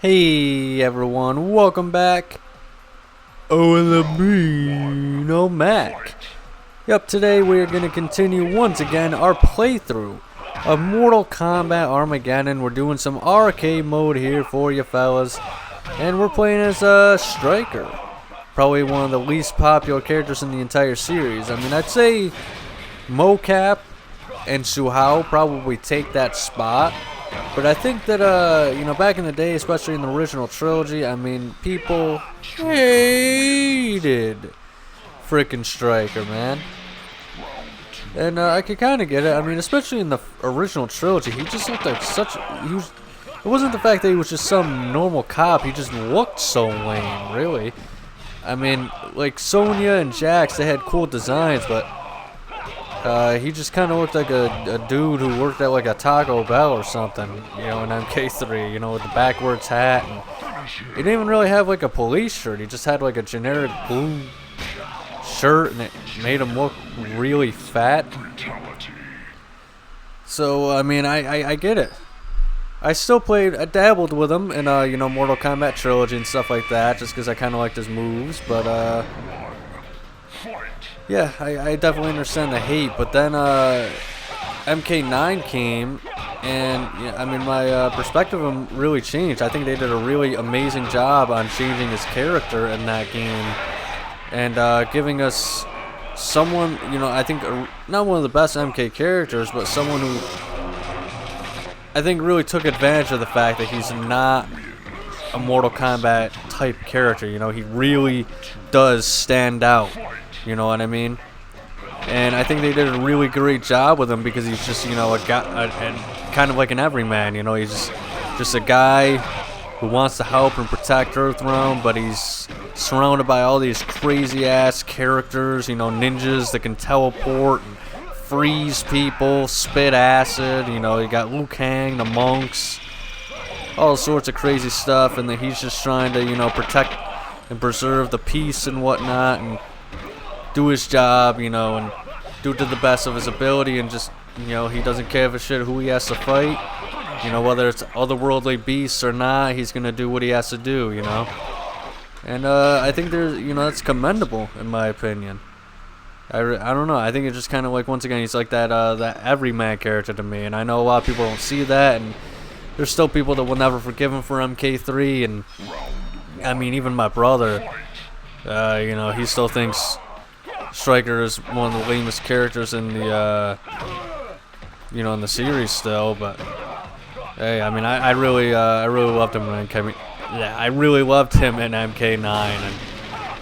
Hey everyone, welcome back. No Mac. Yep, today we're going to continue once again our playthrough of Mortal Kombat Armageddon. We're doing some arcade mode here for you fellas. And we're playing as Stryker. Probably one of the least popular characters in the entire series. I mean, I'd say Mocap and Suhao probably take that spot. But I think that, back in the day, especially in the original trilogy, I mean, people hated frickin' Stryker, man. And I could kind of get it. I mean, especially in the original trilogy, he just looked like it wasn't the fact that he was just some normal cop, he just looked so lame, really. I mean, like Sonya and Jax, they had cool designs, but he just kind of looked like a dude who worked at like a Taco Bell or something, in MK3, with the backwards hat. And he didn't even really have like a police shirt. He just had like a generic blue shirt, and it made him look really fat. So, I mean, I get it. I dabbled with him in, Mortal Kombat trilogy and stuff like that, just because I kind of liked his moves, but, yeah, I definitely understand the hate, but then MK9 came, and I mean my perspective of him really changed. I think they did a really amazing job on changing his character in that game, and giving us someone, I think not one of the best MK characters, but someone who I think really took advantage of the fact that he's not a Mortal Kombat type character. He really does stand out. You know what I mean? And I think they did a really great job with him because he's just, kind of like an everyman. He's just a guy who wants to help and protect Earthrealm, but he's surrounded by all these crazy ass characters, ninjas that can teleport and freeze people, spit acid. You got Liu Kang, the monks, all sorts of crazy stuff, and then he's just trying to, protect and preserve the peace and whatnot, and do his job, and do it to the best of his ability, and just, he doesn't give a shit who he has to fight, whether it's otherworldly beasts or not, he's gonna do what he has to do, and I think that's commendable in my opinion. I don't know, I think it's just kind of like, once again, he's like that everyman character to me, and I know a lot of people don't see that, and there's still people that will never forgive him for MK3, and I mean, even my brother, he still thinks Stryker is one of the lamest characters in the, in the series still. But hey, I mean, I really loved him in MK. Yeah, I really loved him in MK9, and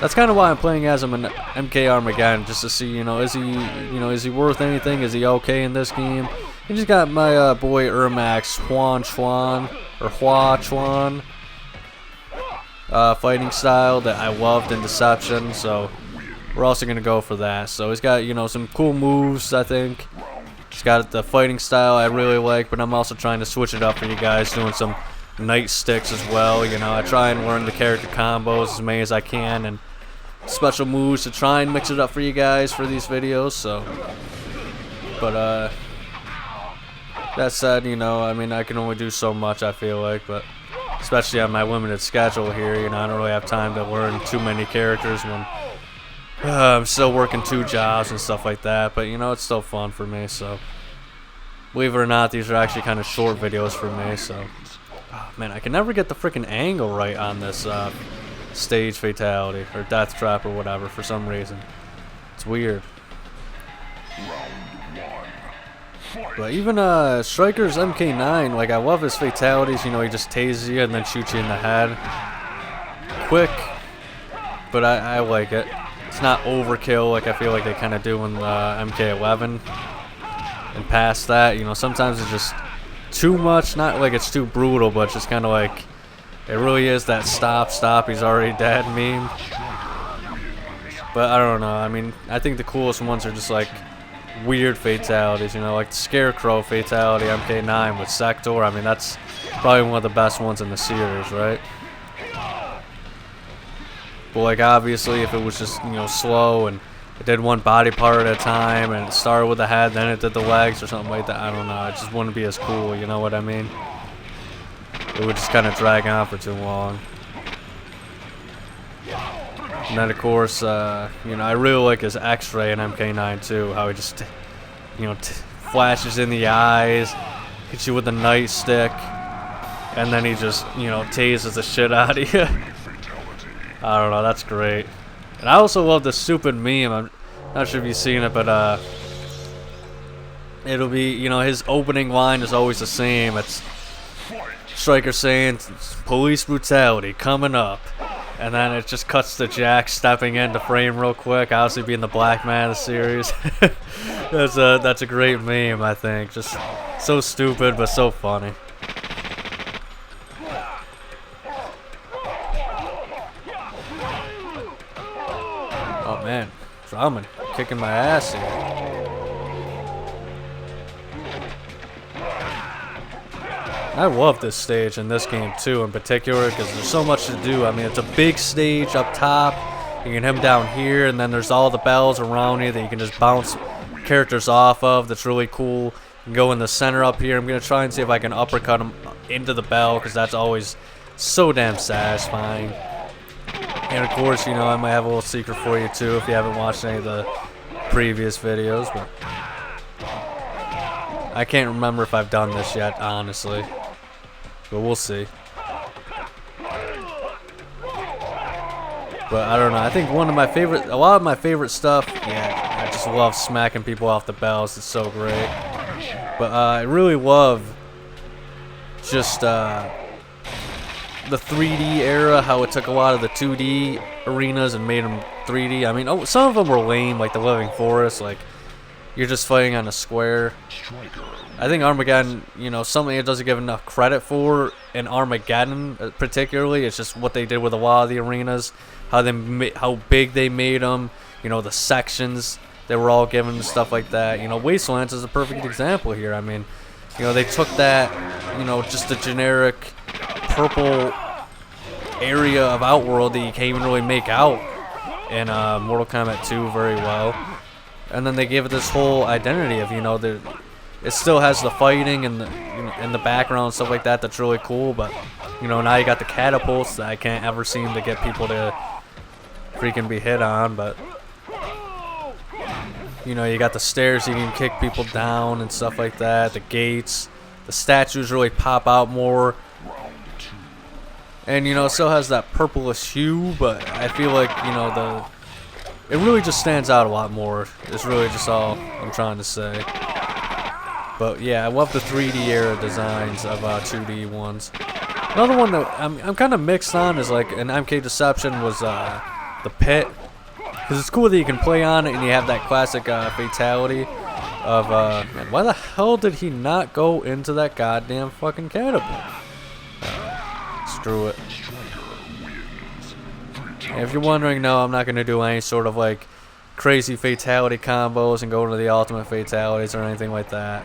that's kind of why I'm playing as him in MK Armageddon, just to see, is he worth anything? Is he okay in this game? He just got my boy Ermax Hua Chuan fighting style that I loved in Deception, so we're also going to go for that. So he's got, some cool moves, I think. He's got the fighting style I really like, but I'm also trying to switch it up for you guys, doing some night sticks as well. I try and learn the character combos as many as I can, and special moves to try and mix it up for you guys for these videos. So, but, that said, I mean, I can only do so much, I feel like, but especially on my limited schedule here, I don't really have time to learn too many characters when I'm still working 2 jobs and stuff like that, but it's still fun for me. So believe it or not, these are actually kind of short videos for me. So man, I can never get the freaking angle right on this stage fatality or death trap or whatever for some reason. It's weird. But even Stryker's MK9, like, I love his fatalities. He just tases you and then shoots you in the head quick, but I like it. It's not overkill like I feel like they kind of do in MK11 and past that. Sometimes it's just too much. Not like it's too brutal, but just kind of like it really is that stop, he's already dead meme. But I don't know. I mean, I think the coolest ones are just like weird fatalities. Like the Scarecrow fatality, MK9 with Sector. I mean, that's probably one of the best ones in the series, right? But like, obviously, if it was just, slow and it did one body part at a time and it started with the head, then it did the legs or something like that, I don't know, it just wouldn't be as cool, you know what I mean? it would just kind of drag on for too long. And then of course, you know, I really like his X-ray in MK9 too. How he just, you know, flashes in the eyes, hits you with a nightstick, and then he just, you know, tases the shit out of you. I don't know, that's great. And I also love the stupid meme. I'm not sure if you've seen it, but it'll be, you know, his opening line is always the same. It's Stryker saying, "Police brutality coming up," and then it just cuts to Jack stepping into frame real quick, obviously being the black man of the series. That's a great meme, I think. Just so stupid, but so funny. Oh man, Drummond kicking my ass here. I love this stage in this game too, in particular, because there's so much to do. I mean, it's a big stage up top. You can hit him down here, and then there's all the bells around you that you can just bounce characters off of. That's really cool. You can go in the center up here. I'm gonna try and see if I can uppercut him into the bell, because that's always so damn satisfying. And of course, you know, I might have a little secret for you too if you haven't watched any of the previous videos, but I can't remember if I've done this yet, honestly. But we'll see. But I don't know. I think a lot of my favorite stuff, yeah, I just love smacking people off the bells. It's so great. But I really love just the 3D era, how it took a lot of the 2D arenas and made them 3D. I mean, some of them were lame, like the Living Forest, like you're just fighting on a square. I think Armageddon, you know, something it doesn't give enough credit for in Armageddon particularly. It's just what they did with a lot of the arenas, how big they made them, you know, the sections they were all given and stuff like that. You know, Wastelands is a perfect example here. I mean, you know, they took that, you know, just a generic purple area of Outworld that you can't even really make out in Mortal Kombat 2 very well. And then they gave it this whole identity of, you know, it still has the fighting and the, you know, in the background and stuff like that. That's really cool. But, you know, now you got the catapults that I can't ever seem to get people to freaking be hit on. But, you know, you got the stairs you can kick people down and stuff like that. The gates. The statues really pop out more. And, you know, it still has that purplish hue, but I feel like, you know, it really just stands out a lot more. It's really just all I'm trying to say. But yeah, I love the 3D era designs of 2D ones. Another one that I'm kind of mixed on is like an MK Deception was the pit. Because it's cool that you can play on it and you have that classic fatality of, man, why the hell did he not go into that goddamn fucking catapult? Screw it. And if you're wondering, no, I'm not going to do any sort of like crazy fatality combos and go into the ultimate fatalities or anything like that.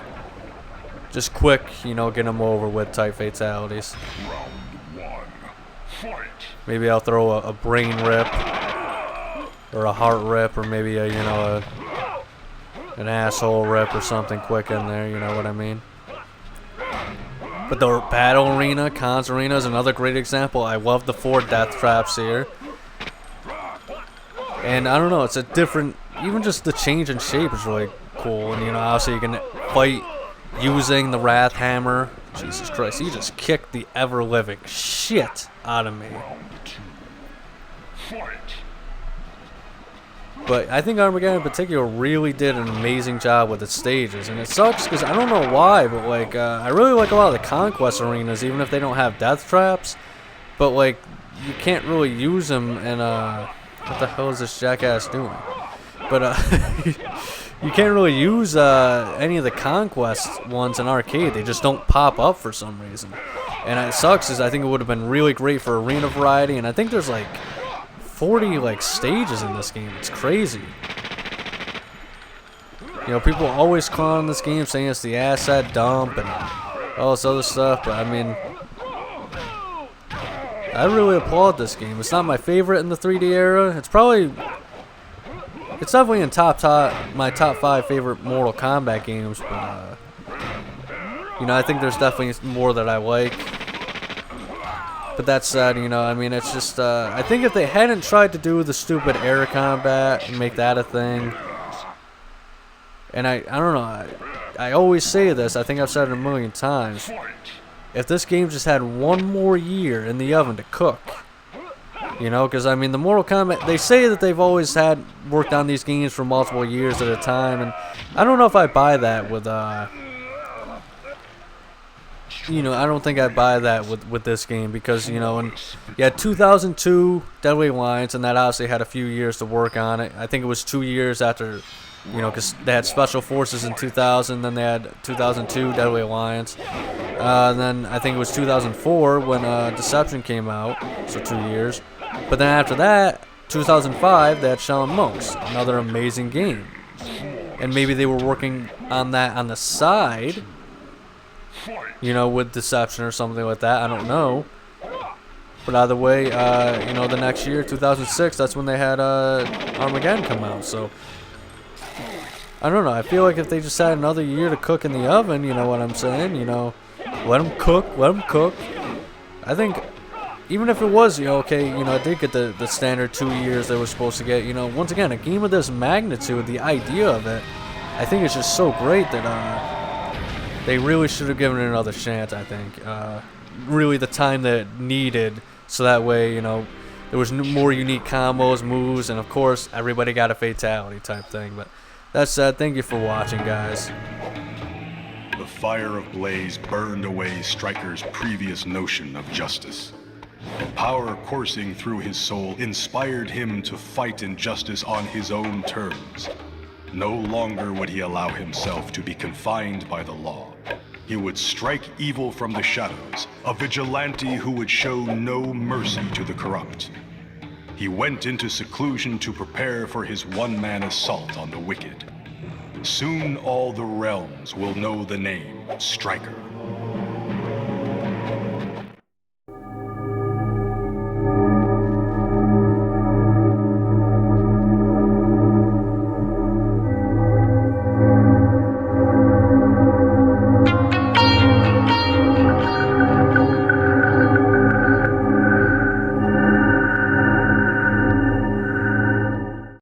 Just quick, you know, get them over with type fatalities. Maybe I'll throw a brain rip or a heart rip or maybe a, you know, an asshole rip or something quick in there, you know what I mean? But the battle arena, Khan's arena is another great example. I love the 4 death traps here. And I don't know, it's a different, even just the change in shape is really cool. And, you know, obviously you can fight using the Wrath Hammer. Jesus Christ, he just kicked the ever-living shit out of me. But I think Armageddon in particular really did an amazing job with its stages. And it sucks because I don't know why, but like I really like a lot of the Conquest arenas, even if they don't have death traps. But like, you can't really use them in what the hell is this jackass doing? But you can't really use any of the Conquest ones in arcade. They just don't pop up for some reason. And it sucks because I think it would have been really great for arena variety. And I think there's like 40 like stages in this game. It's crazy. You know, people always clown this game saying it's the asset dump and all this other stuff, but I mean, I really applaud this game. It's not my favorite in the 3D era. It's definitely in my top 5 favorite Mortal Kombat games, but you know, I think there's definitely more that I like. But that said, you know, I mean, it's just, I think if they hadn't tried to do the stupid air combat and make that a thing, and I don't know, I always say this, I think I've said it a million times, if this game just had one more year in the oven to cook, you know, because, I mean, the Mortal Kombat, they say that they've always had worked on these games for multiple years at a time, and I don't know if I buy that with, you know, I don't think I buy that with this game because, you know, and you had 2002 Deadly Alliance, and that obviously had a few years to work on it. I think it was 2 years after, you know, because they had Special Forces in 2000, then they had 2002 Deadly Alliance. Then I think it was 2004 when Deception came out, so 2 years. But then after that, 2005, they had Shaolin Monks, another amazing game. And maybe they were working on that on the side, you know, with Deception or something like that. I don't know. But either way, you know, the next year, 2006, that's when they had Armageddon come out. So, I don't know. I feel like if they just had another year to cook in the oven, you know what I'm saying? You know, let them cook, let them cook. I think, even if it was, you know, okay, you know, I did get the standard 2 years they were supposed to get, you know, once again, a game of this magnitude, the idea of it, I think it's just so great that, they really should have given it another chance, I think. Really the time that it needed, so that way, you know, there was more unique combos, moves, and of course, everybody got a fatality type thing. But that said, thank you for watching, guys. The fire of Blaze burned away Stryker's previous notion of justice. The power coursing through his soul inspired him to fight injustice on his own terms. No longer would he allow himself to be confined by the law. He would strike evil from the shadows, a vigilante who would show no mercy to the corrupt. He went into seclusion to prepare for his one-man assault on the wicked. Soon all the realms will know the name Stryker.